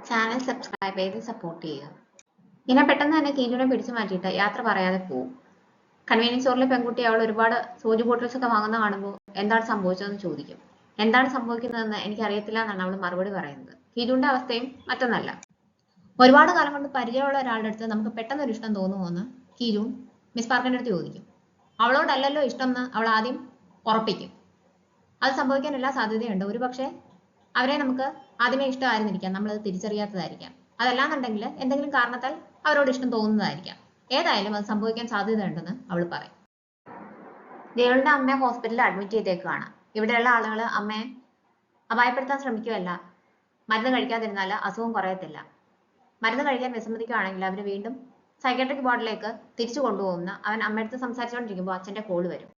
Channel subscribe ചെയ്ത് support ചെയ്യുക. ഇങ്ങനെ പെട്ടെന്ന് തന്നെ കീജുനെ പിടിച്ചു മാറ്റിയിട്ട് യാത്ര പറയാതെ പോവും. കൺവീനിയൻസ് സ്റ്റോറിലെ പെൺകുട്ടി അവൾ ഒരുപാട് സോജു ബോട്ടിൽസ് ഒക്കെ വാങ്ങുന്ന കാണുമ്പോൾ എന്താണ് സംഭവിച്ചതെന്ന് ചോദിക്കും. എന്താണ് സംഭവിക്കുന്നതെന്ന് എനിക്കറിയത്തില്ല എന്നാണ് അവൾ മറുപടി പറയുന്നത്. കീജുവിന്റെ അവസ്ഥയും മറ്റൊന്നല്ല. ഒരുപാട് കാലം കൊണ്ട് പരിചയമുള്ള ഒരാളുടെ അടുത്ത് നമുക്ക് പെട്ടെന്ന് ഒരു ഇഷ്ടം തോന്നുമെന്ന് കീജുൻ മിസ് പാർക്കിന്റെ അടുത്ത് ചോദിക്കും. അവളോടല്ലല്ലോ ഇഷ്ടം എന്ന് അവൾ ആദ്യം ഉറപ്പിക്കും. അത് സംഭവിക്കാൻ എല്ലാ സാധ്യതയുണ്ട്. ഒരുപക്ഷെ അവരെ നമുക്ക് ആദ്യമേ ഇഷ്ടമായിരുന്നിരിക്കാം, നമ്മളത് തിരിച്ചറിയാത്തതായിരിക്കാം. അതല്ലാന്നുണ്ടെങ്കിൽ എന്തെങ്കിലും കാരണത്താൽ അവരോട് ഇഷ്ടം തോന്നുന്നതായിരിക്കാം. ഏതായാലും അത് സംഭവിക്കാൻ സാധ്യതയുണ്ടെന്ന് അവൾ പറയും. ജയളുടെ അമ്മയെ ഹോസ്പിറ്റലിൽ അഡ്മിറ്റ് ചെയ്തേക്കാണ്. ഇവിടെയുള്ള ആളുകൾ അമ്മയെ അപായപ്പെടുത്താൻ ശ്രമിക്കുകയല്ല. മരുന്ന് കഴിക്കാതിരുന്നാൽ അസുഖം കുറയത്തില്ല. മരുന്ന് കഴിക്കാൻ വിസമ്മതിക്കുകയാണെങ്കിൽ അവർ വീണ്ടും സൈക്കാട്രിക് വാർഡിലേക്ക് തിരിച്ചു കൊണ്ടുപോകുന്ന അവൻ അമ്മയടുത്ത് സംസാരിച്ചുകൊണ്ടിരിക്കുമ്പോൾ അച്ഛന്റെ കോള് വരും.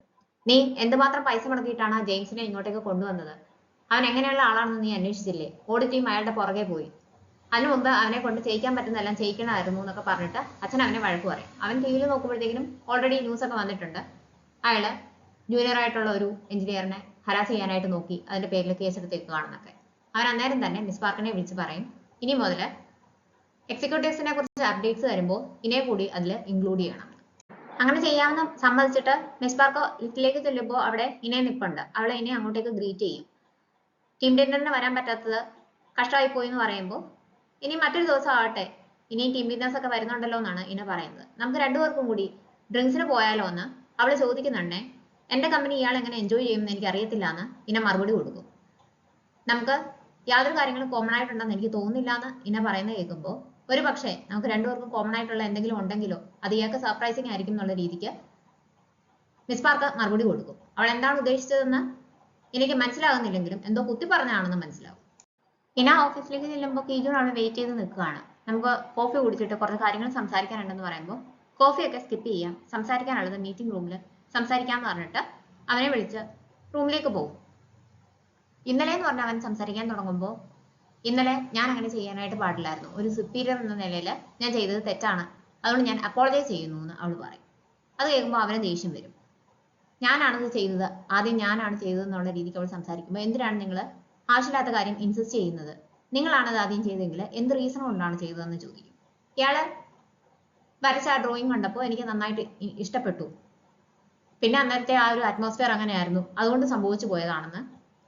നീ എന്തുമാത്രം പൈസ മുടക്കിയിട്ടാണ് ജെയിംസിനെ ഇങ്ങോട്ടേക്ക് കൊണ്ടുവന്നത്? അവൻ എങ്ങനെയുള്ള ആളാണെന്ന് നീ അന്വേഷിച്ചില്ലേ? ഓഡിറ്റിയും അയാളുടെ പുറകെ പോയി. അതിനു മുമ്പ് അവനെ കൊണ്ട് ചെയ്യിക്കാൻ പറ്റുന്നതെല്ലാം ചെയ്യിക്കണമായിരുന്നു എന്നൊക്കെ പറഞ്ഞിട്ട് അച്ഛൻ അവനെ വഴക്ക് പറയും. അവൻ ടി വിയിൽ നോക്കുമ്പോഴത്തേക്കും ഓൾറെഡി ന്യൂസ് ഒക്കെ വന്നിട്ടുണ്ട്. അയാള് ജൂനിയർ ആയിട്ടുള്ള ഒരു എഞ്ചിനീയറിനെ ഹരാസ് ചെയ്യാനായിട്ട് നോക്കി, അതിന്റെ പേരിൽ കേസെടുത്തേക്കുകയാണെന്നൊക്കെ. അവൻ അന്നേരം തന്നെ മിസ് പാർക്കിനെ വിളിച്ച് പറയും, ഇനി മുതൽ എക്സിക്യൂട്ടീവ്സിനെ കുറിച്ച് അപ്ഡേറ്റ്സ് വരുമ്പോൾ ഇനെ കൂടി അതിൽ ഇൻക്ലൂഡ് ചെയ്യണം. അങ്ങനെ ചെയ്യാമെന്ന് സമ്മതിച്ചിട്ട് മിസ് പാർക്ക് ലിഫ്റ്റിലേക്ക് ചെല്ലുമ്പോൾ അവിടെ ഇനെ നിപ്പുണ്ട്. അവളെ ഇനെ അങ്ങോട്ടേക്ക് ഗ്രീറ്റ് ചെയ്യും. ടീം ഡിന്നറിന് വരാൻ പറ്റാത്തത് കഷ്ടമായി പോയി എന്ന് പറയുമ്പോൾ ഇനി മറ്റൊരു ദിവസം ആവട്ടെ, ഇനിയും ടീം ഡിന്നേഴ്സ് ഒക്കെ വരുന്നുണ്ടല്ലോ എന്നാണ് ഇന പറയുന്നത്. നമുക്ക് രണ്ടുപേർക്കും കൂടി ഡ്രിങ്ക്സിന് പോയാലോ എന്ന് അവള് ചോദിക്കുന്നുണ്ടേ. എന്റെ കമ്പനി ഇയാൾ എങ്ങനെ എൻജോയ് ചെയ്യുമെന്ന് എനിക്ക് അറിയത്തില്ല എന്ന് ഇന മറുപടി കൊടുക്കും. നമുക്ക് യാതൊരു കാര്യങ്ങളും കോമൺ ആയിട്ടുണ്ടെന്ന് എനിക്ക് തോന്നുന്നില്ല എന്ന് ഇന പറയുന്നത് കേൾക്കുമ്പോൾ ഒരു പക്ഷേ നമുക്ക് രണ്ടുപേർക്കും കോമൺ ആയിട്ടുള്ള എന്തെങ്കിലും ഉണ്ടെങ്കിലോ അത് ഇയാൾക്ക് സർപ്രൈസിങ് ആയിരിക്കും എന്നുള്ള രീതിക്ക് മിസ് പാർക്ക് മറുപടി കൊടുക്കും. അവൾ എന്താണ് ഉദ്ദേശിച്ചതെന്ന് എനിക്ക് മനസ്സിലാകുന്നില്ലെങ്കിലും എന്തോ കുത്തി പറഞ്ഞാണെന്ന് മനസ്സിലാവും. ഇന ഓഫീസിലേക്ക് ചെല്ലുമ്പോൾ കീജുൻ അവിടെ വെയിറ്റ് ചെയ്ത് നിൽക്കുകയാണ്. നമുക്ക് കോഫി കുടിച്ചിട്ട് കുറച്ച് കാര്യങ്ങൾ സംസാരിക്കാനുണ്ടെന്ന് പറയുമ്പോൾ കോഫിയൊക്കെ സ്കിപ്പ് ചെയ്യാം, സംസാരിക്കാനുള്ളത് മീറ്റിംഗ് റൂമിൽ സംസാരിക്കാമെന്ന് പറഞ്ഞിട്ട് അവനെ വിളിച്ച് റൂമിലേക്ക് പോകും. ഇന്നലെ എന്ന് പറഞ്ഞാൽ അവൻ സംസാരിക്കാൻ തുടങ്ങുമ്പോൾ ഇന്നലെ ഞാൻ അങ്ങനെ ചെയ്യാനായിട്ട് പാടില്ലായിരുന്നു, ഒരു സുപ്പീരിയർ എന്ന നിലയിൽ ഞാൻ ചെയ്തത് തെറ്റാണ്, അതുകൊണ്ട് ഞാൻ അപ്പോളജൈസ് ചെയ്യുന്നു എന്ന് അവൾ പറയും. അത് കേൾക്കുമ്പോൾ അവന് ദേഷ്യം വരും. ഞാനാണത് ചെയ്തത്, ആദ്യം ഞാനാണ് ചെയ്തത് എന്നുള്ള രീതിക്ക് അവൾ സംസാരിക്കുമ്പോൾ എന്തിനാണ് നിങ്ങൾ ആവശ്യമില്ലാത്ത കാര്യം ഇൻസിസ്റ്റ് ചെയ്യുന്നത്? നിങ്ങളാണത് ആദ്യം ചെയ്തെങ്കിൽ എന്ത് റീസൺ കൊണ്ടാണ് ചെയ്തതെന്ന് ചോദിക്കും. ഇയാള് വരച്ച ആ ഡ്രോയിങ് കണ്ടപ്പോൾ എനിക്ക് നന്നായിട്ട് ഇഷ്ടപ്പെട്ടു. പിന്നെ അന്നേരത്തെ ആ ഒരു അറ്റ്മോസ്ഫിയർ അങ്ങനെയായിരുന്നു, അതുകൊണ്ട് സംഭവിച്ചു പോയതാണെന്ന്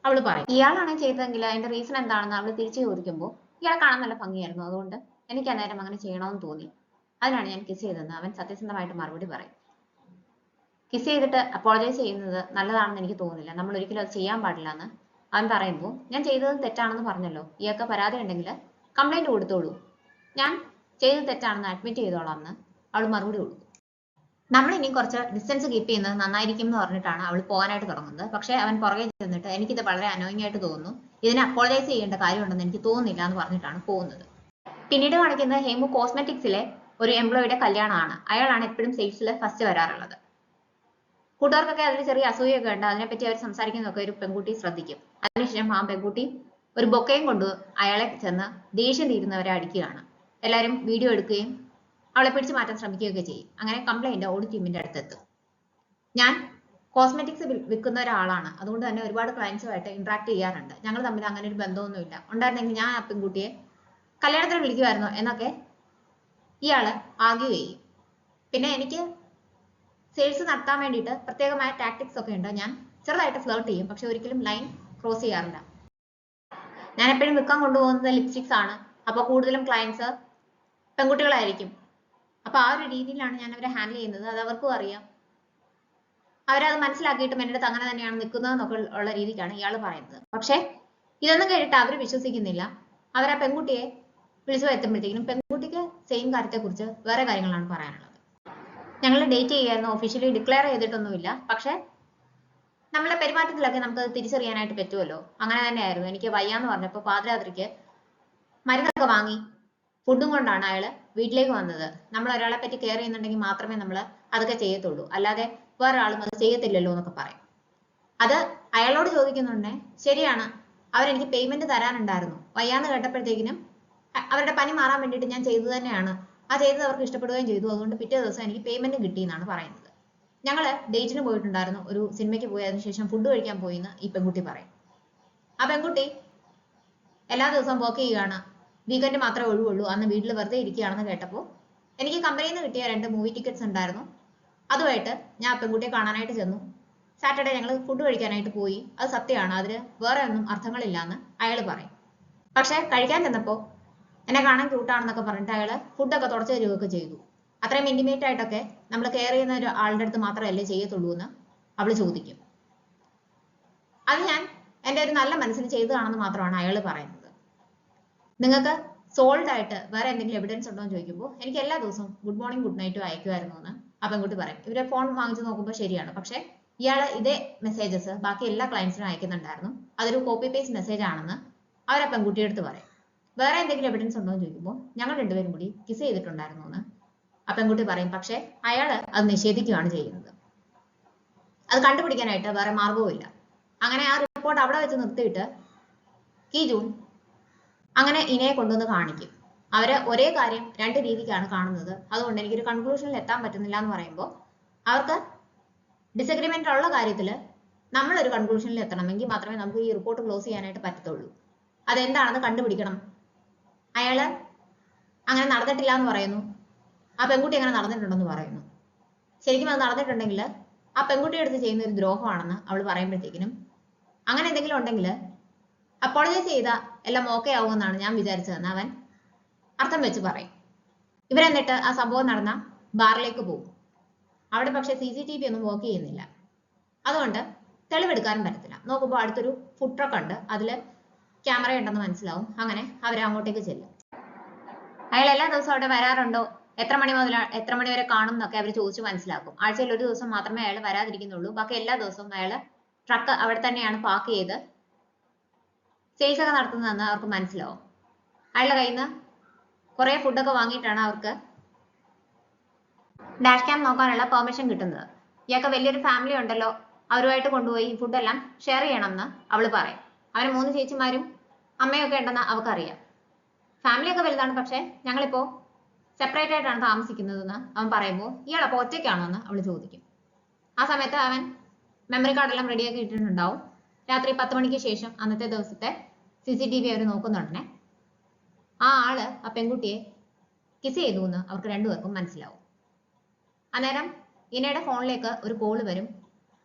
അവൾ പറയും. ഇയാളാണ് ചെയ്തതെങ്കിൽ അതിന്റെ റീസൺ എന്താണെന്ന് അവൾ തിരിച്ചു ചോദിക്കുമ്പോൾ ഇയാളെ കാണാൻ നല്ല ഭംഗിയായിരുന്നു, അതുകൊണ്ട് എനിക്ക് അന്നേരം അങ്ങനെ ചെയ്യണമെന്ന് തോന്നി, അതിനാണ് ഞാൻ കിസ് ചെയ്തതെന്ന് അവൻ സത്യസന്ധമായിട്ട് മറുപടി പറയും. കിസ് ചെയ്തിട്ട് അപ്പോളജൈസ് ചെയ്യുന്നത് നല്ലതാണെന്ന് എനിക്ക് തോന്നുന്നില്ല, നമ്മൾ ഒരിക്കലും അത് ചെയ്യാൻ പാടില്ല എന്ന് അവൻ പറയുമ്പോൾ ഞാൻ ചെയ്തത് തെറ്റാണെന്ന് പറഞ്ഞല്ലോ, ഇയാൾക്ക് പരാതി ഉണ്ടെങ്കിൽ കംപ്ലൈന്റ് കൊടുത്തോളൂ, ഞാൻ ചെയ്തത് തെറ്റാണെന്ന് അഡ്മിറ്റ് ചെയ്തോളാം എന്ന് അവൾ മറുപടി കൊടുക്കും. നമ്മൾ ഇനി കുറച്ച് ഡിസ്റ്റൻസ് കീപ്പ് ചെയ്യുന്നത് നന്നായിരിക്കും എന്ന് പറഞ്ഞിട്ടാണ് അവൾ പോകാനായിട്ട് തുടങ്ങുന്നത്. പക്ഷെ അവൻ പുറകെ ചെന്നിട്ട് എനിക്കിത് വളരെ അനോയിങ് ആയിട്ട് തോന്നുന്നു, ഇതിനെ അപ്പോളജൈസ് ചെയ്യേണ്ട കാര്യമുണ്ടെന്ന് എനിക്ക് തോന്നുന്നില്ല എന്ന് പറഞ്ഞിട്ടാണ് പോകുന്നത്. പിന്നീട് കാണിക്കുന്നത് ഹേമു കോസ്മെറ്റിക്സിലെ ഒരു എംപ്ലോയിയുടെ കല്യാണമാണ്. അയാളാണ് എപ്പോഴും സെയിൽസിൽ ഫസ്റ്റ് വരാറുള്ളത്. കൂട്ടുകാർക്കൊക്കെ അതിൽ ചെറിയ അസൂയൊക്കെ ഉണ്ട്. അതിനെപ്പറ്റി അവർ സംസാരിക്കുന്നതൊക്കെ ഒരു പെൺകുട്ടി ശ്രദ്ധിക്കും. അതിനുശേഷം ആ പെൺകുട്ടി ഒരു ബൊക്കയും കൊണ്ട് അയാളെ ചെന്ന് ദേഷ്യം തീരുന്നവരെ അടിക്കുകയാണ്. എല്ലാവരും വീഡിയോ എടുക്കുകയും അവളെ പിടിച്ചു മാറ്റാൻ ശ്രമിക്കുകയൊക്കെ ചെയ്യും. അങ്ങനെ കംപ്ലൈന്റ് ഓഡിറ്റ് ടീമിന്റെ അടുത്തെത്തും. ഞാൻ കോസ്മെറ്റിക്സ് വിൽക്കുന്ന ഒരാളാണ്, അതുകൊണ്ട് തന്നെ ഒരുപാട് ക്ലയൻസുമായിട്ട് ഇന്ററാക്ട് ചെയ്യാറുണ്ട്, ഞങ്ങൾ തമ്മിൽ അങ്ങനെ ഒരു ബന്ധമൊന്നുമില്ല, ഉണ്ടായിരുന്നെങ്കിൽ ഞാൻ ആ പെൺകുട്ടിയെ കല്യാണത്തിന് വിളിക്കുമായിരുന്നു എന്നൊക്കെ ഇയാള് ആർഗ്യൂ ചെയ്യും. പിന്നെ എനിക്ക് സെയിൽസ് നടത്താൻ വേണ്ടിയിട്ട് പ്രത്യേകമായ ടാക്ടിക്സ് ഒക്കെ ഉണ്ട്, ഞാൻ ചെറുതായിട്ട് ഫ്ലേർട്ട് ചെയ്യും, പക്ഷെ ഒരിക്കലും ലൈൻ ക്രോസ് ചെയ്യാറില്ല. ഞാൻ എപ്പോഴും വിൽക്കാൻ കൊണ്ടുപോകുന്നത് ലിപ്സ്റ്റിക്സ് ആണ്, അപ്പോൾ കൂടുതലും ക്ലയൻസ് പെൺകുട്ടികളായിരിക്കും. അപ്പൊ ആ ഒരു രീതിയിലാണ് ഞാൻ അവരെ ഹാൻഡിൽ ചെയ്യുന്നത്, അത് അവർക്കും അറിയാം. അവരത് മനസ്സിലാക്കിയിട്ടും എൻ്റെ അടുത്ത് അങ്ങനെ തന്നെയാണ് നിൽക്കുന്നതെന്നൊക്കെ ഉള്ള രീതിക്കാണ് ഇയാൾ പറയുന്നത്. പക്ഷെ ഇതൊന്നും കേട്ടിട്ട് അവർ വിശ്വസിക്കുന്നില്ല. അവർ ആ പെൺകുട്ടിയെ വിളിച്ചു വരുത്തുമ്പോഴത്തേക്കും പെൺകുട്ടിക്ക് സെയിം കാര്യത്തെക്കുറിച്ച് വേറെ കാര്യങ്ങളാണ് പറയാനുള്ളത്. ഞങ്ങൾ ഡേറ്റ് ചെയ്യായിരുന്നു, ഒഫീഷ്യലി ഡിക്ലെയർ ചെയ്തിട്ടൊന്നുമില്ല, പക്ഷെ നമ്മളെ പെരുമാറ്റത്തിലൊക്കെ നമുക്ക് അത് തിരിച്ചറിയാനായിട്ട് പറ്റുമല്ലോ. അങ്ങനെ തന്നെയായിരുന്നു. എനിക്ക് വയ്യാന്ന് പറഞ്ഞപ്പോൾ പാതിരാത്രിക്ക് മരുന്നൊക്കെ വാങ്ങി ഫുഡും കൊണ്ടാണ് അയാള് വീട്ടിലേക്ക് വന്നത്. നമ്മൾ ഒരാളെ പറ്റി കെയർ ചെയ്യുന്നുണ്ടെങ്കിൽ മാത്രമേ നമ്മൾ അതൊക്കെ ചെയ്യത്തുള്ളൂ, അല്ലാതെ വേറെ ആളും അത് ചെയ്യത്തില്ലല്ലോ എന്നൊക്കെ പറയും. അത് അയാളോട് ചോദിക്കുന്നുണ്ടേ, ശരിയാണ്, അവരെനിക്ക് പേയ്മെന്റ് തരാനുണ്ടായിരുന്നു, വയ്യാന്ന് കേട്ടപ്പോഴത്തേക്കിനും അവരുടെ പനി മാറാൻ വേണ്ടിയിട്ട് ഞാൻ ചെയ്തു തന്നെയാണ്, ആ ചെയ്തത് അവർക്ക് ഇഷ്ടപ്പെടുകയും ചെയ്തു, അതുകൊണ്ട് പിറ്റേ ദിവസം എനിക്ക് പേയ്മെന്റ് കിട്ടി എന്നാണ് പറയുന്നത്. ഞങ്ങള് ഡേറ്റിന് പോയിട്ടുണ്ടായിരുന്നു, ഒരു സിനിമയ്ക്ക് പോയി, അതിനുശേഷം ഫുഡ് കഴിക്കാൻ പോയി എന്ന് ഈ പെൺകുട്ടി പറയും. ആ പെൺകുട്ടി എല്ലാ ദിവസവും വർക്ക് ചെയ്യുകയാണ്, വീക്കെൻഡ് മാത്രമേ ഒഴിവുള്ളൂ, അന്ന് വീട്ടിൽ വെറുതെ ഇരിക്കുകയാണെന്ന് കേട്ടപ്പോൾ എനിക്ക് കമ്പനിയിൽ നിന്ന് കിട്ടിയ 2 മൂവി ടിക്കറ്റ്സ് ഉണ്ടായിരുന്നു. അതുമായിട്ട് ഞാൻ ആ പെൺകുട്ടിയെ കാണാനായിട്ട് ചെന്നു. സാറ്റർഡേ ഞങ്ങൾ ഫുഡ് കഴിക്കാനായിട്ട് പോയി. അത് സത്യമാണ്, അതിൽ വേറെ ഒന്നും അർത്ഥങ്ങളില്ല എന്ന് അയാൾ പറയും. പക്ഷെ കഴിക്കാൻ ചെന്നപ്പോൾ എന്നെ കാണാൻ ക്യൂട്ടാണെന്നൊക്കെ പറഞ്ഞിട്ട് അയാൾ ഫുഡൊക്കെ തുടച്ചു തരികയൊക്കെ ചെയ്തു. അത്രയും ഇന്റിമേറ്റ് ആയിട്ടൊക്കെ നമ്മൾ കെയർ ചെയ്യുന്ന ഒരു ആളുടെ അടുത്ത് മാത്രമല്ലേ ചെയ്യത്തുള്ളൂ എന്ന് അവൾ ചോദിക്കും. അത് ഞാൻ എൻ്റെ ഒരു നല്ല മനസ്സിന് ചെയ്തതാണെന്ന് മാത്രമാണ് അയാൾ പറയുന്നത്. നിങ്ങൾക്ക് സോൾഡ് ആയിട്ട് വേറെ എന്തെങ്കിലും എവിഡൻസ് ഉണ്ടോ എന്ന് ചോദിക്കുമ്പോൾ എനിക്ക് എല്ലാ ദിവസവും ഗുഡ് മോർണിംഗ് ഗുഡ് നൈറ്റും അയക്കുമായിരുന്നു എന്ന് ആ പെൺകുട്ടി പറയും. ഇവരെ ഫോൺ വാങ്ങിച്ചു നോക്കുമ്പോൾ ശരിയാണ്, പക്ഷെ ഇയാൾ ഇതേ മെസ്സേജസ് ബാക്കി എല്ലാ ക്ലയൻസിനും അയക്കുന്നുണ്ടായിരുന്നു. അതൊരു കോപ്പി പേസ്റ്റ് മെസ്സേജ് ആണെന്ന് അവർ ആ പെൺകുട്ടിയുടെ അടുത്ത് പറയും. വേറെ എന്തെങ്കിലും എവിഡൻസ് ഉണ്ടോ എന്ന് ചോദിക്കുമ്പോൾ ഞങ്ങൾ രണ്ടുപേരും കൂടി കിസ് ചെയ്തിട്ടുണ്ടായിരുന്നു എന്ന് ആ പെൺകുട്ടി പറയും. പക്ഷെ അയാൾ അത് നിഷേധിക്കുകയാണ് ചെയ്യുന്നത്. അത് കണ്ടുപിടിക്കാനായിട്ട് വേറെ മാർഗവുമില്ല. അങ്ങനെ ആ റിപ്പോർട്ട് അവിടെ വെച്ച് നിർത്തിയിട്ട് കീജൂൺ അങ്ങനെ ഇനയെ കൊണ്ടുവന്ന് കാണിക്കും. അവര് ഒരേ കാര്യം 2 രീതിക്കാണ് കാണുന്നത്. അതുകൊണ്ട് എനിക്കൊരു കൺക്ലൂഷനിൽ എത്താൻ പറ്റുന്നില്ല എന്ന് പറയുമ്പോൾ അവർക്ക് ഡിസഗ്രിമെന്റ് ഉള്ള കാര്യത്തിൽ നമ്മളൊരു കൺക്ലൂഷനിൽ എത്തണമെങ്കിൽ മാത്രമേ നമുക്ക് ഈ റിപ്പോർട്ട് ക്ലോസ് ചെയ്യാനായിട്ട് പറ്റത്തുള്ളൂ. അതെന്താണെന്ന് കണ്ടുപിടിക്കണം. അയാള് അങ്ങനെ നടന്നിട്ടില്ല എന്ന് പറയുന്നു, ആ പെൺകുട്ടി അങ്ങനെ നടന്നിട്ടുണ്ടെന്ന് പറയുന്നു. ശരിക്കും അത് നടന്നിട്ടുണ്ടെങ്കിൽ ആ പെൺകുട്ടിയുടെ അടുത്ത് ചെയ്യുന്ന ഒരു ദ്രോഹമാണെന്ന് അവൾ പറയുമ്പോഴത്തേക്കിനും അങ്ങനെ എന്തെങ്കിലും ഉണ്ടെങ്കിൽ അപ്പോളജൈസ് ചെയ്ത എല്ലാം ഓക്കെ ആവുമെന്നാണ് ഞാൻ വിചാരിച്ചതെന്ന് അവൻ അർത്ഥം വെച്ച് പറയും. ഇവരെന്നിട്ട് ആ സംഭവം നടന്ന ബാറിലേക്ക് പോകും. അവിടെ പക്ഷെ CCTV ഒന്നും വർക്ക് ചെയ്യുന്നില്ല. അതുകൊണ്ട് തെളിവെടുക്കാനും പറ്റത്തില്ല. നോക്കുമ്പോൾ അടുത്തൊരു ഫുഡ് ട്രക്ക് ഉണ്ട്, അതിൽ ക്യാമറ ഉണ്ടെന്ന് മനസ്സിലാവും. അങ്ങനെ അവരെ അങ്ങോട്ടേക്ക് ചെല്ലും. അയാൾ എല്ലാ ദിവസവും അവിടെ വരാറുണ്ടോ, എത്ര മണി മുതൽ എത്ര മണി വരെ കാണും എന്നൊക്കെ അവർ ചോദിച്ച് മനസ്സിലാക്കും. ആഴ്ചയിൽ ഒരു ദിവസം മാത്രമേ അയാൾ വരാതിരിക്കുന്നുള്ളൂ. ബാക്കി എല്ലാ ദിവസവും അയാൾ ട്രക്ക് അവിടെ തന്നെയാണ് പാർക്ക് ചെയ്ത് സെയിൽസ് ഒക്കെ നടത്തുന്നതെന്ന് അവർക്ക് മനസ്സിലാവും. അയാളുടെ കയ്യിൽ നിന്ന് കുറെ ഫുഡൊക്കെ വാങ്ങിയിട്ടാണ് അവർക്ക് ഡാഷ് ക്യാം നോക്കാനുള്ള പെർമിഷൻ കിട്ടുന്നത്. ഇയാൾക്ക് വലിയൊരു ഫാമിലി ഉണ്ടല്ലോ, അവരുമായിട്ട് കൊണ്ടുപോയി ഫുഡെല്ലാം ഷെയർ ചെയ്യണമെന്ന് അവൾ പറയും. അവന് 3 ചേച്ചിമാരും അമ്മയൊക്കെ ഉണ്ടെന്ന് അവൾക്കറിയാം. ഫാമിലിയൊക്കെ വലുതാണ്, പക്ഷെ ഞങ്ങളിപ്പോൾ സെപ്പറേറ്റ് ആയിട്ടാണ് താമസിക്കുന്നതെന്ന് അവൻ പറയുമ്പോൾ ഇയാൾ അപ്പോൾ ഒറ്റയ്ക്കാണോ എന്ന് അവൾ ചോദിക്കും. ആ സമയത്ത് അവൻ മെമ്മറി കാർഡെല്ലാം റെഡിയാക്കി ഇട്ടിട്ടുണ്ടാവും. രാത്രി 10 മണിക്ക് ശേഷം അന്നത്തെ ദിവസത്തെ CCTV അവർ നോക്കുന്നുടനെ ആ ആള് ആ പെൺകുട്ടിയെ കിസ് ചെയ്തു എന്ന് അവർക്ക് രണ്ടുപേർക്കും മനസ്സിലാവും. അന്നേരം ഇനയുടെ ഫോണിലേക്ക് ഒരു കോള് വരും.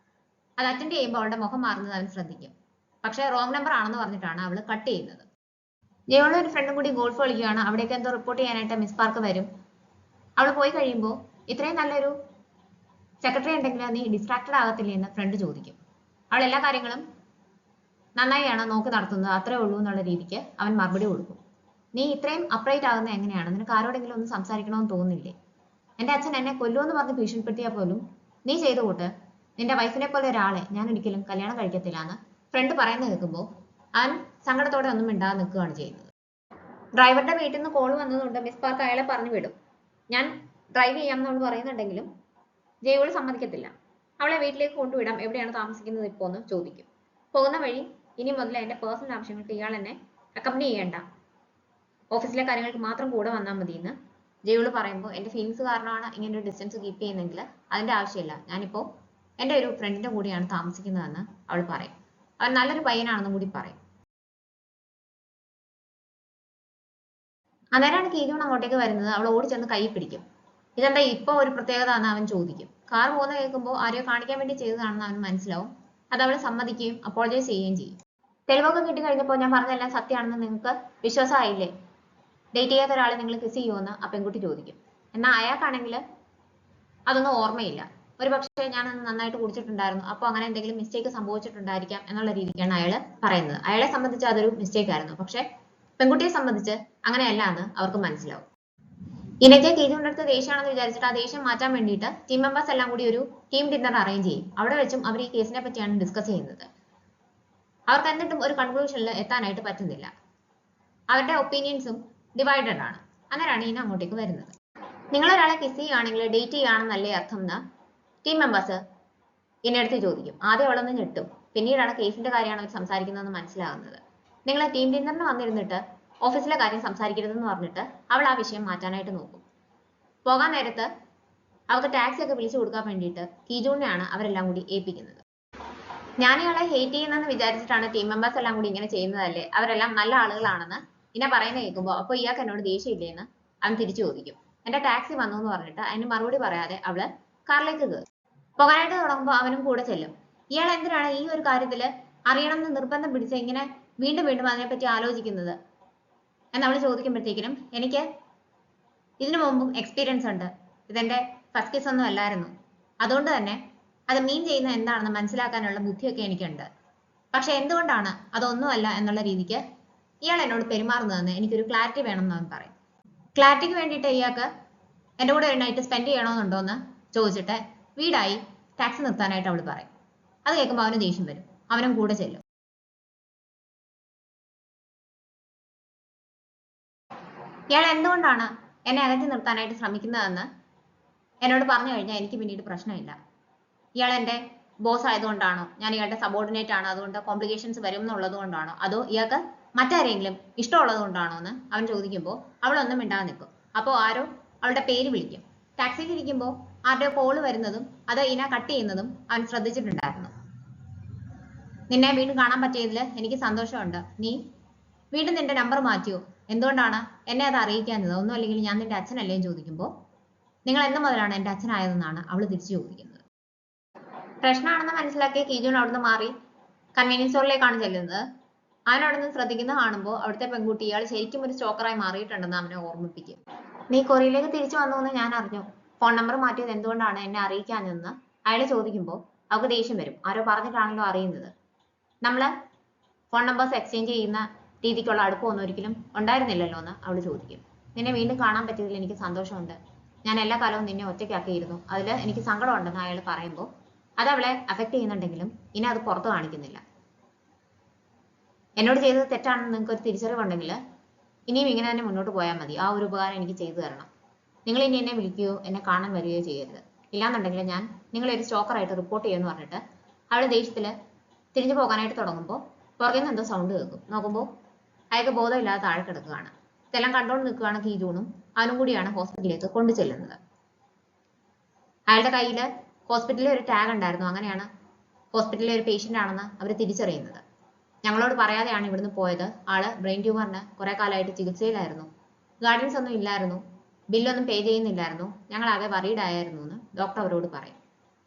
അത് അറ്റൻഡ് ചെയ്യുമ്പോൾ അവളുടെ മുഖം മാറുന്നത് അവൻ ശ്രദ്ധിക്കും. പക്ഷെ റോങ് നമ്പർ ആണെന്ന് പറഞ്ഞിട്ടാണ് അവൾ കട്ട് ചെയ്യുന്നത്. ജയോളും ഒരു ഫ്രണ്ടും കൂടി ഗോൾഫ് കളിക്കുകയാണ്. അവിടേക്ക് എന്തോ റിപ്പോർട്ട് ചെയ്യാനായിട്ട് മിസ് പാർക്ക് വരും. അവൾ പോയി കഴിയുമ്പോൾ ഇത്രയും നല്ലൊരു സെക്രട്ടറി ഉണ്ടെങ്കിൽ നീ ഡിസ്ട്രാക്റ്റഡ് ആകത്തില്ലേ എന്ന് ഫ്രണ്ട് ചോദിക്കും. അവൾ എല്ലാ കാര്യങ്ങളും നന്നായിയാണ് നോക്കി നടത്തുന്നത്, അത്രേ ഉള്ളൂ എന്നുള്ള രീതിക്ക് അവൻ മറുപടി കൊടുക്കും. നീ ഇത്രയും അപ്രൈറ്റ് ആകുന്നത് എങ്ങനെയാണ്, നിനക്ക് ആരോടെങ്കിലും ഒന്ന് സംസാരിക്കണമെന്ന് തോന്നുന്നില്ലേ? എൻ്റെ അച്ഛൻ എന്നെ കൊല്ലുമെന്ന് പറഞ്ഞ് ഭീഷണിപ്പെടുത്തിയാൽ പോലും നീ ചെയ്തു കൂട്ട്, നിന്റെ വൈഫിനെ പോലെ ഒരാളെ ഞാൻ ഒരിക്കലും കല്യാണം കഴിക്കത്തില്ല എന്ന് ഫ്രണ്ട് പറയുന്നത് കേൾക്കുമ്പോൾ അവൻ സങ്കടത്തോടെ ഒന്നും മിണ്ടാതെ നിൽക്കുകയാണ് ചെയ്യുന്നത്. ഡ്രൈവറുടെ വീട്ടിൽ നിന്ന് കോൾ വന്നതുകൊണ്ട് മിസ് പാർക്ക് അയാളെ പറഞ്ഞു വിടും. ഞാൻ ഡ്രൈവ് ചെയ്യാമെന്ന് അവൾ പറയുന്നുണ്ടെങ്കിലും ജയോള് സമ്മതിക്കത്തില്ല. അവളെ വീട്ടിലേക്ക് കൊണ്ടുവിടാം, എവിടെയാണ് താമസിക്കുന്നത് ഇപ്പോൾ എന്ന് ചോദിക്കും. പോകുന്ന വഴി ഇനി മുതൽ എൻ്റെ പേഴ്സണൽ ആവശ്യങ്ങൾക്ക് ഇയാൾ എന്നെ അക്കമ്പനി ചെയ്യേണ്ട, ഓഫീസിലെ കാര്യങ്ങൾക്ക് മാത്രം കൂടെ വന്നാൽ മതി എന്ന് ജയോള് പറയുമ്പോൾ എൻ്റെ ഫീലിങ്സ് കാരണമാണ് ഇങ്ങനെ ഒരു ഡിസ്റ്റൻസ് കീപ്പ് ചെയ്യുന്നെങ്കിൽ അതിൻ്റെ ആവശ്യമില്ല, ഞാനിപ്പോൾ എൻ്റെ ഒരു ഫ്രണ്ടിൻ്റെ കൂടെയാണ് താമസിക്കുന്നതെന്ന് അവൾ പറയും. അവൻ നല്ലൊരു പയ്യനാണെന്നും കൂടി പറയും. അന്നേരമാണ് കീജൂൺ അങ്ങോട്ടേക്ക് വരുന്നത്. അവൾ ഓടിച്ചെന്ന് കൈ പിടിക്കും. ഇതെന്താ ഇപ്പൊ ഒരു പ്രത്യേകത എന്ന് അവൻ ചോദിക്കും. കാർ പോകുന്ന കേൾക്കുമ്പോൾ ആരെയോ കാണിക്കാൻ വേണ്ടി ചെയ്തതാണെന്ന് അവൻ മനസ്സിലാവും. അത് അവൾ സമ്മതിക്കുകയും അപ്പോളജൈസ് ചെയ്യുകയും ചെയ്യും. തെളിവൊക്കെ കിട്ടി കഴിഞ്ഞപ്പോൾ ഞാൻ പറഞ്ഞതെല്ലാം സത്യമാണെന്ന് നിങ്ങൾക്ക് വിശ്വാസമായില്ലേ? ഡേറ്റ് ചെയ്യാത്ത ഒരാളെ നിങ്ങൾ കിസ് ചെയ്യുമെന്ന് ആ പെൺകുട്ടി ചോദിക്കും. എന്നാൽ അയാൾക്കാണെങ്കിൽ അതൊന്നും ഓർമ്മയില്ല. ഒരു പക്ഷേ ഞാനന്ന് നന്നായിട്ട് കുടിച്ചിട്ടുണ്ടായിരുന്നു, അപ്പോൾ അങ്ങനെ എന്തെങ്കിലും മിസ്റ്റേക്ക് സംഭവിച്ചിട്ടുണ്ടായിരിക്കാം എന്നുള്ള രീതിക്കാണ് അയാൾ പറയുന്നത്. അയാളെ സംബന്ധിച്ച് അതൊരു മിസ്റ്റേക്ക് ആയിരുന്നു, പക്ഷെ പെൺകുട്ടിയെ സംബന്ധിച്ച് അങ്ങനെയല്ല എന്ന് അവർക്ക് മനസ്സിലാവും. ഇനയ്ക്ക് കീജൂണിന്റെ അടുത്ത് ദേഷ്യമാണെന്ന് വിചാരിച്ചിട്ട് ആ ദേഷ്യം മാറ്റാൻ വേണ്ടിയിട്ട് ടീം മെമ്പേഴ്സ് എല്ലാം കൂടി ഒരു ടീം ഡിന്നർ അറേഞ്ച് ചെയ്യും. അവിടെ വെച്ചും അവർ ഈ കേസിനെ പറ്റിയാണ് ഡിസ്കസ് ചെയ്യുന്നത്. അവർക്ക് എന്നിട്ടും ഒരു കൺക്ലൂഷനിൽ എത്താനായിട്ട് പറ്റുന്നില്ല. അവരുടെ ഒപ്പീനിയൻസും ഡിവൈഡഡ് ആണ്. അന്നേരമാണ് ഇന അങ്ങോട്ടേക്ക് വരുന്നത്. നിങ്ങളൊരാളെ കിസ് ചെയ്യുകയാണെങ്കിൽ ഡേറ്റ് ചെയ്യുകയാണെന്നല്ലേ അർത്ഥം എന്ന് ടീം മെമ്പേഴ്സ് ഇനടുത്ത് ചോദിക്കും. ആദ്യം അവളൊന്ന് ഞെട്ടും, പിന്നീടാണ് കേസിന്റെ കാര്യമാണ് അവർ സംസാരിക്കുന്നതെന്ന് മനസ്സിലാകുന്നത്. നിങ്ങൾ ടീം ഡിന്നറിന് വന്നിരുന്നിട്ട് ഓഫീസിലെ കാര്യം സംസാരിക്കരുതെന്ന് പറഞ്ഞിട്ട് അവൾ ആ വിഷയം മാറ്റാനായിട്ട് നോക്കും. പോകാൻ നേരത്ത് അവർക്ക് ടാക്സി ഒക്കെ വിളിച്ചു കൊടുക്കാൻ വേണ്ടിയിട്ട് കീജൂണിനെയാണ് അവരെല്ലാം കൂടി ഏൽപ്പിക്കുന്നത്. ഞാൻ ഇയാളെ ഹേറ്റ് ചെയ്യുന്നെന്ന് വിചാരിച്ചിട്ടാണ് ടീം മെമ്പേഴ്സ് എല്ലാം കൂടി ഇങ്ങനെ ചെയ്യുന്നതല്ലേ, അവരെല്ലാം നല്ല ആളുകളാണെന്ന് ഇന പറയുന്ന കേൾക്കുമ്പോൾ അപ്പോൾ ഇയാൾക്ക് എന്നോട് ദേഷ്യമില്ലേന്ന് അവൻ തിരിച്ചു ചോദിക്കും. എന്റെ ടാക്സി വന്നു എന്ന് പറഞ്ഞിട്ട് അതിന് മറുപടി പറയാതെ അവള് കാറിലേക്ക് കയറും. പോകാനായിട്ട് തുടങ്ങുമ്പോൾ അവനും കൂടെ ചെല്ലും. ഇയാൾ എന്തിനാണ് ഈ ഒരു കാര്യത്തില് അറിയണം എന്ന് നിർബന്ധം പിടിച്ച ഇങ്ങനെ വീണ്ടും വീണ്ടും അതിനെപ്പറ്റി ആലോചിക്കുന്നത് എന്ന് അവള് ചോദിക്കുമ്പോഴത്തേക്കിനും എനിക്ക് ഇതിനു മുമ്പും എക്സ്പീരിയൻസ് ഉണ്ട്. ഇതെന്റെ ഫസ്റ്റ് കിസ് ഒന്നും അല്ലായിരുന്നു. അതുകൊണ്ട് തന്നെ അത് മീൻ ചെയ്യുന്ന എന്താണെന്ന് മനസ്സിലാക്കാനുള്ള ബുദ്ധിയൊക്കെ എനിക്കുണ്ട്. പക്ഷെ എന്തുകൊണ്ടാണ് അതൊന്നുമല്ല എന്നുള്ള രീതിക്ക് ഇയാൾ എന്നോട് പെരുമാറുന്നതെന്ന് എനിക്കൊരു ക്ലാരിറ്റി വേണമെന്ന് അവൻ പറയും. ക്ലാരിറ്റിക്ക് വേണ്ടിയിട്ട് ഇയാൾക്ക് എൻ്റെ കൂടെ ഒരു നൈറ്റ് സ്പെൻഡ് ചെയ്യണമെന്നുണ്ടോ എന്ന് ചോദിച്ചിട്ട് വീടായി ടാക്സി നിർത്താനായിട്ട് അവൾ പറയും. അത് കേൾക്കുമ്പോൾ അവന് ദേഷ്യം വരും. അവനും കൂടെ ചെല്ലും. ഇയാൾ എന്തുകൊണ്ടാണ് എന്നെ അകറ്റി നിർത്താനായിട്ട് ശ്രമിക്കുന്നതെന്ന് എന്നോട് പറഞ്ഞു കഴിഞ്ഞാൽ എനിക്ക് പിന്നീട് പ്രശ്നമില്ല. ഇയാൾ എൻ്റെ ബോസ് ആയതുകൊണ്ടാണോ, ഞാൻ ഇയാളുടെ സബോർഡിനേറ്റ് ആണ്, അതുകൊണ്ട് കോംപ്ലിക്കേഷൻസ് വരും എന്നുള്ളത് കൊണ്ടാണോ, അതോ ഇയാൾക്ക് മറ്റാരെങ്കിലും ഇഷ്ടമുള്ളത് കൊണ്ടാണോ എന്ന് അവൻ ചോദിക്കുമ്പോൾ അവളൊന്നും മിണ്ടാതെ നിൽക്കും. അപ്പോൾ ആരോ അവളുടെ പേര് വിളിക്കും. ടാക്സിയിൽ ഇരിക്കുമ്പോൾ ആരുടെ കോള് വരുന്നതും അത് ഇന കട്ട് ചെയ്യുന്നതും അവൻ ശ്രദ്ധിച്ചിട്ടുണ്ടായിരുന്നു. നിന്നെ വീണ്ടും കാണാൻ പറ്റിയതിൽ എനിക്ക് സന്തോഷമുണ്ട്. നീ വീണ്ടും നിന്റെ നമ്പർ മാറ്റിയോ? എന്തുകൊണ്ടാണ് എന്നെ അത് അറിയിക്കാഞ്ഞത്? ഒന്നും അല്ലെങ്കിൽ ഞാൻ നിന്റെ അച്ഛനല്ലേ എന്ന് ചോദിക്കുമ്പോൾ നിങ്ങൾ എന്ന് മുതലാണ് എൻ്റെ അച്ഛനായതെന്നാണ് അവൾ തിരിച്ചു ചോദിക്കുന്നത്. പ്രശ്നമാണെന്ന് മനസ്സിലാക്കിയ കീജുൻ അവിടുന്ന് മാറി കൺവീനിയൻസ് സ്റ്റോറിലേക്കാണ് ചെല്ലുന്നത്. അവൻ അവിടെ നിന്ന് ശ്രദ്ധിക്കുന്ന കാണുമ്പോൾ അവിടുത്തെ പെൺകുട്ടി ഇയാൾ ശരിക്കും ഒരു സ്റ്റോക്കറായി മാറിയിട്ടുണ്ടെന്ന് അവനെ ഓർമ്മിപ്പിക്കും. നീ കൊറിയയിലേക്ക് തിരിച്ചു വന്നു എന്ന് ഞാൻ അറിഞ്ഞു. ഫോൺ നമ്പർ മാറ്റിയത് എന്തുകൊണ്ടാണ് എന്നെ അറിയിക്കാഞ്ഞതെന്ന് അയാൾ ചോദിക്കുമ്പോൾ അവൾക്ക് ദേഷ്യം വരും. ആരോ പറഞ്ഞിട്ടാണല്ലോ അറിയുന്നത്. നമ്മള് ഫോൺ നമ്പേഴ്സ് എക്സ്ചേഞ്ച് ചെയ്യുന്ന രീതിക്കുള്ള അടുപ്പമൊന്നും ഒരിക്കലും ഉണ്ടായിരുന്നില്ലല്ലോ എന്ന് അവൾ ചോദിക്കും. നിന്നെ വീണ്ടും കാണാൻ പറ്റിയതിൽ എനിക്ക് സന്തോഷമുണ്ട്. ഞാൻ എല്ലാ കാലവും നിന്നെ ഒറ്റയ്ക്കാക്കിയിരുന്നു. അതിൽ എനിക്ക് സങ്കടമുണ്ടെന്ന് അയാൾ പറയുമ്പോൾ അത് അവളെ അഫക്റ്റ് ചെയ്യുന്നുണ്ടെങ്കിലും ഇനി അത് പുറത്ത് കാണിക്കുന്നില്ല. എന്നോട് ചെയ്തത് തെറ്റാണെന്ന് നിങ്ങൾക്ക് ഒരു തിരിച്ചറിവുണ്ടെങ്കിൽ ഇനിയും ഇങ്ങനെ തന്നെ മുന്നോട്ട് പോയാൽ മതി. ആ ഒരു ഉപകാരം എനിക്ക് ചെയ്തു തരണം. നിങ്ങൾ ഇനി എന്നെ വിളിക്കുകയോ എന്നെ കാണാൻ വരികയോ ചെയ്യരുത്. ഇല്ലാന്നുണ്ടെങ്കിൽ ഞാൻ നിങ്ങളെ ഒരു സ്റ്റോക്കറായിട്ട് റിപ്പോർട്ട് ചെയ്യുമെന്ന് പറഞ്ഞിട്ട് അവൾ ദേഷ്യത്തിൽ തിരിഞ്ഞു പോകാനായിട്ട് തുടങ്ങുമ്പോൾ പുറകിൽ നിന്ന് എന്തോ സൗണ്ട് കേൾക്കും. നോക്കുമ്പോൾ അയാൾക്ക് ബോധമില്ലാതെ താഴെ കിടക്കുകയാണ്. ഇതെല്ലാം കണ്ടുകൊണ്ട് നിൽക്കുകയാണ് കീജൂണും അവനും കൂടിയാണ് ഹോസ്പിറ്റലിലേക്ക് കൊണ്ടു ചെല്ലുന്നത്. അയാളുടെ കയ്യിൽ ഹോസ്പിറ്റലിൽ ഒരു ടാഗ് ഉണ്ടായിരുന്നു. അങ്ങനെയാണ് ഹോസ്പിറ്റലിലെ ഒരു പേഷ്യൻ്റ് ആണെന്ന് അവർ തിരിച്ചറിയുന്നത്. ഞങ്ങളോട് പറയാതെയാണ് ഇവിടുന്ന് പോയത്. ആള് ബ്രെയിൻ ട്യൂമറിന് കുറെ കാലമായിട്ട് ചികിത്സയിലായിരുന്നു. ഗാർഡിയൻസ് ഒന്നും ഇല്ലായിരുന്നു. ബില്ലൊന്നും പേ ചെയ്യുന്നില്ലായിരുന്നു. ഞങ്ങൾ ആകെ വറീഡ് ആയിരുന്നു എന്ന് ഡോക്ടർ അവരോട് പറയും.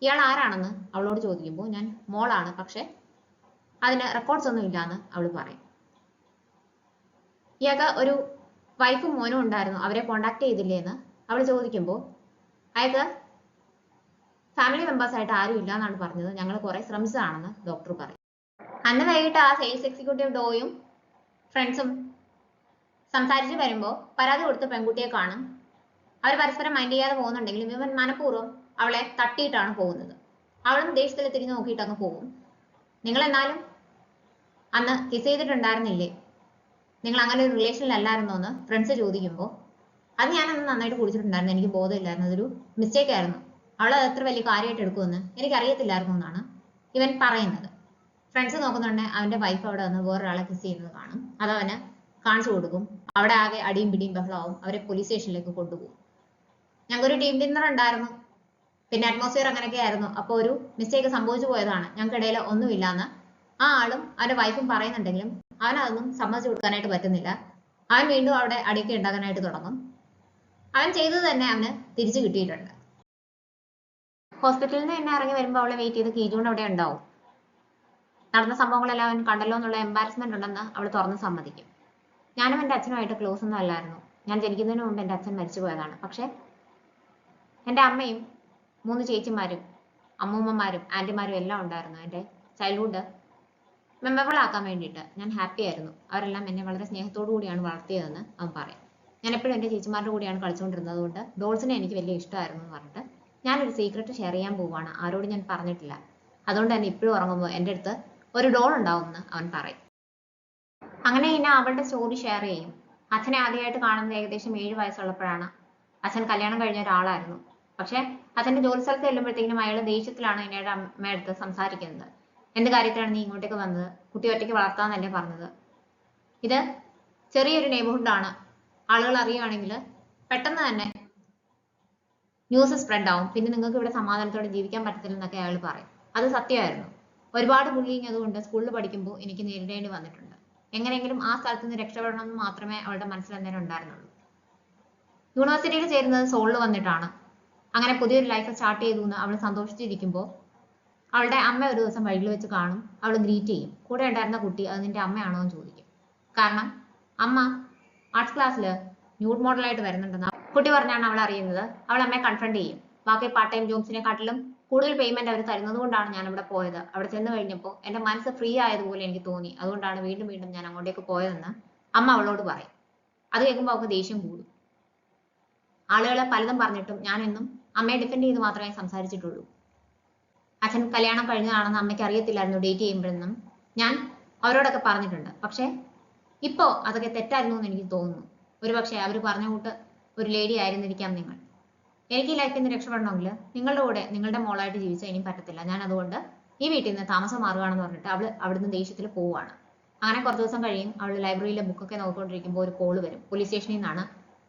ഇയാൾ ആരാണെന്ന് അവളോട് ചോദിക്കുമ്പോൾ ഞാൻ മോളാണ്, പക്ഷെ അതിന് റെക്കോർഡ്സ് ഒന്നും ഇല്ലാന്ന് അവൾ പറയും. ഇയാൾക്ക് ഒരു വൈഫും മോനും ഉണ്ടായിരുന്നു. അവരെ കോണ്ടാക്ട് ചെയ്തില്ലേ എന്ന് അവൾ ചോദിക്കുമ്പോൾ അയാൾക്ക് ഫാമിലി മെമ്പേഴ്സ് ആയിട്ട് ആരും ഇല്ല എന്നാണ് പറഞ്ഞത്. ഞങ്ങൾ കുറെ ശ്രമിച്ചതാണെന്ന് ഡോക്ടർ പറയും. അന്ന് വൈകിട്ട് ആ സെയിൽസ് എക്സിക്യൂട്ടീവ് ഡോയും ഫ്രണ്ട്സും സംസാരിച്ച് വരുമ്പോൾ പരാതി കൊടുത്ത പെൺകുട്ടിയെ കാണും. അവർ പരസ്പരം മൈൻഡ് ചെയ്യാതെ പോകുന്നുണ്ടെങ്കിലും ഇവൻ മനഃപൂർവ്വം അവളെ തട്ടിയിട്ടാണ് പോകുന്നത്. അവളും ദേഷ്യത്തിൽ തിരിഞ്ഞു നോക്കിയിട്ട് അങ്ങ് പോകും. നിങ്ങൾ എന്നാലും അന്ന് കിസ് ചെയ്തിട്ടുണ്ടായിരുന്നില്ലേ? നിങ്ങൾ അങ്ങനെ ഒരു റിലേഷനിലല്ലായിരുന്നോ എന്ന് ഫ്രണ്ട്സ് ചോദിക്കുമ്പോൾ അത് ഞാനന്ന് നന്നായിട്ട് കുടിച്ചിട്ടുണ്ടായിരുന്നു, എനിക്ക് ബോധമില്ലായിരുന്നു, അതൊരു മിസ്റ്റേക്ക് ആയിരുന്നു, അവൾ അത് എത്ര വലിയ കാര്യമായിട്ട് എടുക്കുമെന്ന് എനിക്കറിയത്തില്ലായിരുന്നു എന്നാണ് ഇവൻ പറയുന്നത്. ഫ്രണ്ട്സ് നോക്കുന്നുണ്ടെ അവന്റെ വൈഫ് അവിടെ വന്ന് വേറൊരാളെ കിസ് ചെയ്യുന്നത് കാണും. അത് അവന് കാണിച്ചു കൊടുക്കും. അവിടെ ആകെ അടിയും പിടിയും ബഹളവും. അവരെ പോലീസ് സ്റ്റേഷനിലേക്ക് കൊണ്ടുപോകും. ഞങ്ങൾക്കൊരു ടീം ഡിന്നർ ഉണ്ടായിരുന്നു, പിന്നെ അറ്റ്മോസ്ഫിയർ അങ്ങനെയൊക്കെ ആയിരുന്നു. അപ്പോൾ ഒരു മിസ്റ്റേക്ക് സംഭവിച്ചു പോയതാണ്, ഞങ്ങൾക്കിടയിൽ ഒന്നുമില്ലാന്ന് ആ ആളും അവന്റെ വൈഫും പറയുന്നുണ്ടെങ്കിലും അവനതൊന്നും സമ്മതിച്ചു കൊടുക്കാനായിട്ട് പറ്റുന്നില്ല. അവൻ വീണ്ടും അവിടെ അടിയൊക്കെ ഉണ്ടാക്കാനായിട്ട് തുടങ്ങും. അവൻ ചെയ്തത് തന്നെ അവന് തിരിച്ചു കിട്ടിയിട്ടുണ്ട്. ഹോസ്പിറ്റലിൽ നിന്ന് തന്നെ ഇറങ്ങി വരുമ്പോൾ അവളെ വെയിറ്റ് ചെയ്ത് കീജൂൺ അവിടെ ഉണ്ടാവും. നടന്ന സംഭവങ്ങളെല്ലാം അവൻ കണ്ടല്ലോ എന്നുള്ള എംബാരസ്മെന്റ് ഉണ്ടെന്ന് അവൾ തുറന്ന് സമ്മതിക്കും. ഞാനും എൻ്റെ അച്ഛനുമായിട്ട് ക്ലോസ് ഒന്നും അല്ലായിരുന്നു. ഞാൻ ജനിക്കുന്നതിന് മുമ്പ് എൻ്റെ അച്ഛൻ മരിച്ചു പോയതാണ്. പക്ഷെ എൻ്റെ അമ്മയും 3 ചേച്ചിമാരും അമ്മൂമ്മമാരും ആൻറ്റിമാരും എല്ലാം ഉണ്ടായിരുന്നു. എൻ്റെ ചൈൽഡ്ഹുഡ് മെമ്മറബിൾ ആക്കാൻ വേണ്ടിയിട്ട് ഞാൻ ഹാപ്പി ആയിരുന്നു. അവരെല്ലാം എന്നെ വളരെ സ്നേഹത്തോടു കൂടിയാണ് വളർത്തിയതെന്ന് അവൻ പറയും. ഞാൻ എപ്പോഴും എൻ്റെ ചേച്ചിമാരുടെ കൂടിയാണ് കളിച്ചുകൊണ്ടിരുന്നത്. അതുകൊണ്ട് ഡോൾസിനെ എനിക്ക് വലിയ ഇഷ്ടമായിരുന്നു എന്ന് പറഞ്ഞിട്ട് ഞാനൊരു സീക്രട്ട് ഷെയർ ചെയ്യാൻ പോവുകയാണ്, ആരോടും ഞാൻ പറഞ്ഞിട്ടില്ല. അതുകൊണ്ട് തന്നെ ഇപ്പോഴും ഉറങ്ങുമ്പോൾ എൻ്റെ അടുത്ത് ഒരു ഡോൾ ഉണ്ടാവുമെന്ന് അവൻ പറയും. അങ്ങനെ ഇന്ന അവളുടെ സ്റ്റോറി ഷെയർ ചെയ്യും. അച്ഛനെ ആദ്യമായിട്ട് കാണുന്നത് ഏകദേശം 7 വയസ്സുള്ളപ്പോഴാണ്. അച്ഛൻ കല്യാണം കഴിഞ്ഞ ഒരാളായിരുന്നു. പക്ഷെ അച്ഛൻ്റെ ജോലി സ്ഥലത്ത് ചെല്ലുമ്പോഴത്തേക്കും അയാൾ ദേഷ്യത്തിലാണ് ഇന്നയുടെ അമ്മയടുത്ത് സംസാരിക്കുന്നത്. എന്ത് കാര്യത്തിലാണ് നീ ഇങ്ങോട്ടേക്ക് വന്നത്? കുട്ടി ഒറ്റയ്ക്ക് വളർത്താന്നല്ലേ പറഞ്ഞത്? ഇത് ചെറിയൊരു നെയ്ബർഹുഡാണ്. ആളുകൾ അറിയുകയാണെങ്കിൽ പെട്ടെന്ന് തന്നെ ന്യൂസ് സ്പ്രെഡ് ആവും. പിന്നെ നിങ്ങൾക്ക് ഇവിടെ സമാധാനത്തോടെ ജീവിക്കാൻ പറ്റത്തില്ലെന്നൊക്കെ അയാൾ പറയും. അത് സത്യമായിരുന്നു. ഒരുപാട് ബുള്ളിങ് അതുകൊണ്ട് സ്കൂളിൽ പഠിക്കുമ്പോൾ എനിക്ക് നേരിടേണ്ടി വന്നിട്ടുണ്ട്. എങ്ങനെയെങ്കിലും ആ സ്ഥലത്ത് നിന്ന് രക്ഷപ്പെടണം എന്ന് മാത്രമേ അവളുടെ മനസ്സിൽ അന്നേരം ഉണ്ടായിരുന്നുള്ളൂ. യൂണിവേഴ്സിറ്റിയിൽ ചേരുന്നത് സോളിൽ വന്നിട്ടാണ്. അങ്ങനെ പുതിയൊരു ലൈഫ് സ്റ്റാർട്ട് ചെയ്തു എന്ന് അവൾ സന്തോഷിച്ചിരിക്കുമ്പോൾ അവളുടെ അമ്മ ഒരു ദിവസം വഴിയിൽ വെച്ച് കാണും. അവൾ ഗ്രീറ്റ് ചെയ്യും. കൂടെ ഉണ്ടായിരുന്ന കുട്ടി അത് നിന്റെ അമ്മയാണോ എന്ന് ചോദിക്കും. കാരണം അമ്മ ആർട്സ് ക്ലാസ്സിൽ ന്യൂഡ് മോഡലായിട്ട് വരുന്നുണ്ടെന്ന് കുട്ടി പറഞ്ഞാണ് അവൾ അറിയുന്നത്. അവൾ അമ്മയെ കൺഫ്രണ്ട് ചെയ്യും. ബാക്കി പാർട്ട് ടൈം ജോബ്സിനെക്കാട്ടിലും കൂടുതൽ പേയ്മെന്റ് അവർ തരുന്നത് കൊണ്ടാണ് ഞാൻ ഇവിടെ പോയത്. അവിടെ ചെന്ന് കഴിഞ്ഞപ്പോൾ എന്റെ മനസ്സ് ഫ്രീ ആയതുപോലെ എനിക്ക് തോന്നി. അതുകൊണ്ടാണ് വീണ്ടും വീണ്ടും ഞാൻ അങ്ങോട്ടേക്ക് പോയതെന്ന് അമ്മ അവളോട് പറയും. അത് കേൾക്കുമ്പോൾ അവൾക്ക് ദേഷ്യം കൂടും. ആളുകളെ പലതും പറഞ്ഞിട്ടും ഞാൻ എന്നും അമ്മയെ ഡിഫെൻഡ് ചെയ്ത് മാത്രമേ സംസാരിച്ചിട്ടുള്ളൂ. അച്ഛൻ കല്യാണം കഴിഞ്ഞതാണെന്ന് അമ്മയ്ക്ക് അറിയത്തില്ലായിരുന്നു ഡേറ്റ് ചെയ്യുമ്പോഴെന്നും ഞാൻ അവരോടൊക്കെ പറഞ്ഞിട്ടുണ്ട്. പക്ഷെ ഇപ്പോ അതൊക്കെ തെറ്റായിരുന്നു എന്ന് എനിക്ക് തോന്നുന്നു. ഒരുപക്ഷെ അവർ പറഞ്ഞ കൂട്ട് ഒരു ലേഡി ആയിരുന്നിരിക്കാം നിങ്ങൾ. എനിക്ക് ഈ ലൈഫിൽ നിന്ന് രക്ഷപ്പെടണമെങ്കിൽ നിങ്ങളുടെ കൂടെ നിങ്ങളുടെ മോളായിട്ട് ജീവിച്ചാൽ ഇനിയും പറ്റത്തില്ല. ഞാൻ അതുകൊണ്ട് ഈ വീട്ടിൽ നിന്ന് താമസം മാറുകയാണെന്ന് പറഞ്ഞിട്ട് അവൾ അവിടുന്ന് ദേഷ്യത്തിൽ പോവുകയാണ്. അങ്ങനെ കുറച്ച് ദിവസം കഴിയും. അവൾ ലൈബ്രറിയിലെ ബുക്കൊക്കെ നോക്കിക്കൊണ്ടിരിക്കുമ്പോൾ ഒരു കോള് വരും. പോലീസ് സ്റ്റേഷനിൽ നിന്നാണ്.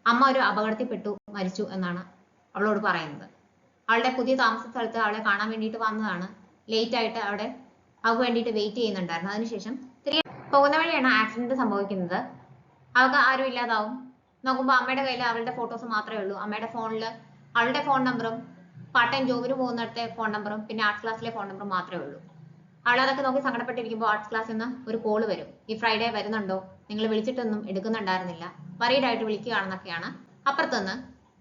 അമ്മ ഒരു അപകടത്തിൽപ്പെട്ടു, മരിച്ചു എന്നാണ് അവളോട് പറയുന്നത്. അവളുടെ പുതിയ താമസ സ്ഥലത്ത് അവളെ കാണാൻ വേണ്ടിയിട്ട് വന്നതാണ്. ലേറ്റ് ആയിട്ട് അവിടെ അവൾക്ക് വേണ്ടിയിട്ട് വെയിറ്റ് ചെയ്യുന്നുണ്ടായിരുന്നു. അതിനുശേഷം തിരികെ പോകുന്ന വഴിയാണ് ആക്സിഡന്റ് സംഭവിക്കുന്നത്. അവൾക്ക് ആരും ഇല്ലാതാവും. നോക്കുമ്പോൾ അമ്മയുടെ കയ്യിൽ അവളുടെ ഫോട്ടോസ് മാത്രമേ ഉള്ളൂ. അമ്മയുടെ ഫോണിൽ അവളുടെ ഫോൺ നമ്പറും പാർട്ട് ടൈം ജോബിന് പോകുന്നിടത്തെ ഫോൺ നമ്പറും പിന്നെ ആർട്സ് ക്ലാസ്സിലെ ഫോൺ നമ്പറും മാത്രമേ ഉള്ളൂ. അവൾ അതൊക്കെ നോക്കി സങ്കടപ്പെട്ടിരിക്കുമ്പോൾ ആർട്സ് ക്ലാസ്സിൽ നിന്ന് ഒരു കോള് വരും. ഈ ഫ്രൈഡേ വരുന്നുണ്ടോ, നിങ്ങൾ വിളിച്ചിട്ടൊന്നും എടുക്കുന്നുണ്ടായിരുന്നില്ല, വറീഡ് ആയിട്ട് വിളിക്കുകയാണെന്നൊക്കെയാണ് അപ്പുറത്തുനിന്ന്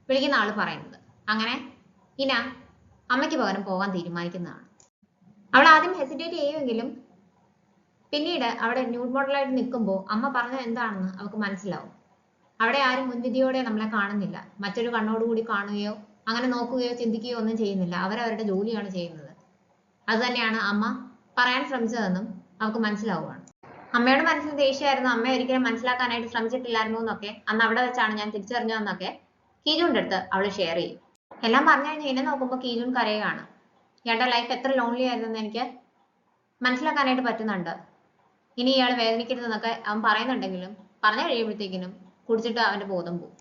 വിളിക്കുന്ന ആള് പറയുന്നത്. അങ്ങനെ ഇന അമ്മയ്ക്ക് പകരം പോകാൻ തീരുമാനിക്കുന്നതാണ്. അവൾ ആദ്യം ഹെസിറ്റേറ്റ് ചെയ്യുമെങ്കിലും പിന്നീട് അവിടെ ന്യൂഡ് മോഡലായിട്ട് നിൽക്കുമ്പോൾ അമ്മ പറഞ്ഞത് എന്താണെന്ന് അവൾക്ക് മനസ്സിലാവും. അവിടെ ആരും മുൻവിധിയോടെ നമ്മളെ കാണുന്നില്ല. മറ്റൊരു കണ്ണോടുകൂടി കാണുകയോ അങ്ങനെ നോക്കുകയോ ചിന്തിക്കുകയോ ഒന്നും ചെയ്യുന്നില്ല. അവരവരുടെ ജോലിയാണ് ചെയ്യുന്നത്. അത് തന്നെയാണ് അമ്മ പറയാൻ ശ്രമിച്ചതെന്നും അവൾക്ക് മനസ്സിലാവുകയാണ്. അമ്മയുടെ മനസ്സിൽ ദേഷ്യമായിരുന്നു. അമ്മ ഒരിക്കലും മനസ്സിലാക്കാനായിട്ട് ശ്രമിച്ചിട്ടില്ലായിരുന്നു എന്നൊക്കെ അന്ന് അവിടെ വെച്ചാണ് ഞാൻ തിരിച്ചറിഞ്ഞതെന്നൊക്കെ കീജുവിന്റെ അടുത്ത് അവള് ഷെയർ ചെയ്യും. എല്ലാം പറഞ്ഞു കഴിഞ്ഞ് എന്നെ നോക്കുമ്പോൾ കീജുൻ കരയുകയാണ്. ഇയാളുടെ ലൈഫ് എത്ര ലോൺലി ആയിരുന്നെന്ന് എനിക്ക് മനസ്സിലാക്കാനായിട്ട് പറ്റുന്നുണ്ട്. ഇനി ഇയാൾ വേദനിക്കരുതെന്നൊക്കെ അവൻ പറയുന്നുണ്ടെങ്കിലും പറഞ്ഞു കഴിയുമ്പോഴത്തേക്കിനും കുടിച്ചിട്ട് അവന്റെ ബോധം പോകും.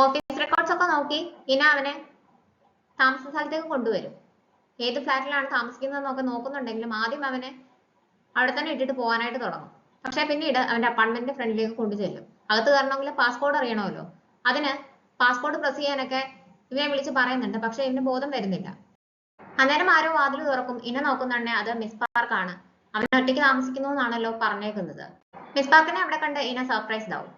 ഓഫീസ് റെക്കോർഡ്സ് ഒക്കെ നോക്കി ഇന അവനെ താമസ സ്ഥലത്തേക്ക് കൊണ്ടുവരും. ഏത് ഫ്ലാറ്റിലാണ് താമസിക്കുന്നതെന്നൊക്കെ നോക്കുന്നുണ്ടെങ്കിലും ആദ്യം അവനെ അവിടെ തന്നെ ഇട്ടിട്ട് പോകാനായിട്ട് തുടങ്ങും. പക്ഷെ പിന്നീട് അവന്റെ അപ്പാർട്ട്മെന്റിന്റെ ഫ്രണ്ടിലേക്ക് കൊണ്ടുചെല്ലും. അകത്ത് കയറണമെങ്കിൽ പാസ്പോർട്ട് അറിയണമല്ലോ. അതിന് പാസ്പോർട്ട് പ്രസ് ചെയ്യാനൊക്കെ ഇവനെ വിളിച്ച് പറയുന്നുണ്ട്. പക്ഷെ ഇവന് ബോധം വരുന്നില്ല. അന്നേരം ആരോ വാതിൽ തുറക്കും. ഇന നോക്കുന്നുണ്ടെ അത് മിസ് പാർക്ക് ആണ്. അവൻ ഒറ്റയ്ക്ക് താമസിക്കുന്നു എന്നാണല്ലോ പറഞ്ഞേക്കുന്നത്. മിസ് പാർക്കിനെ അവിടെ കണ്ട് ഇന സർപ്രൈസ്ഡ് ആവും.